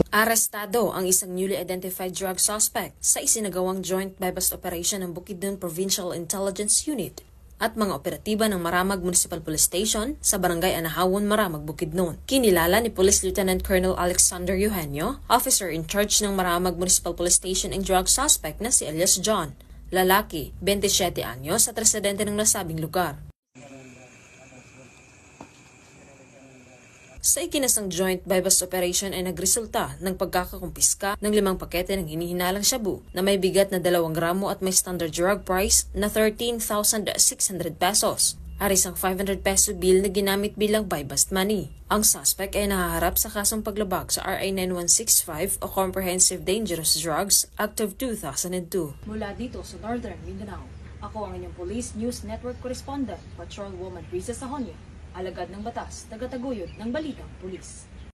Arestado ang isang newly identified drug suspect sa isinagawang joint buy-bust operation ng Bukidnon Provincial Intelligence Unit at mga operatiba ng Maramag Municipal Police Station sa Barangay Anahawon, Maramag, Bukidnon. Kinilala ni Police Lieutenant Colonel Alexander Eugenio, officer in charge ng Maramag Municipal Police Station, ang drug suspect na si Elias John, lalaki, 27 anyos at residente ng nasabing lugar. Sa ikinasang joint buy-bust operation ay nagresulta ng pagkakakumpiska ng 5 pakete ng hinihinalang shabu na may bigat na 2 gramo at may standard drug price na 13,600 pesos. Aris ang 500 peso bill na ginamit bilang buy-bust money. Ang suspect ay nahaharap sa kasong paglabag sa RA 9165 o Comprehensive Dangerous Drugs Act of 2002. Mula dito sa Northern Mindanao, ako ang inyong Police News Network Correspondent, Patrolwoman Risa Sahonyo, alagad ng batas, tagataguyod ng Balitang Pulis.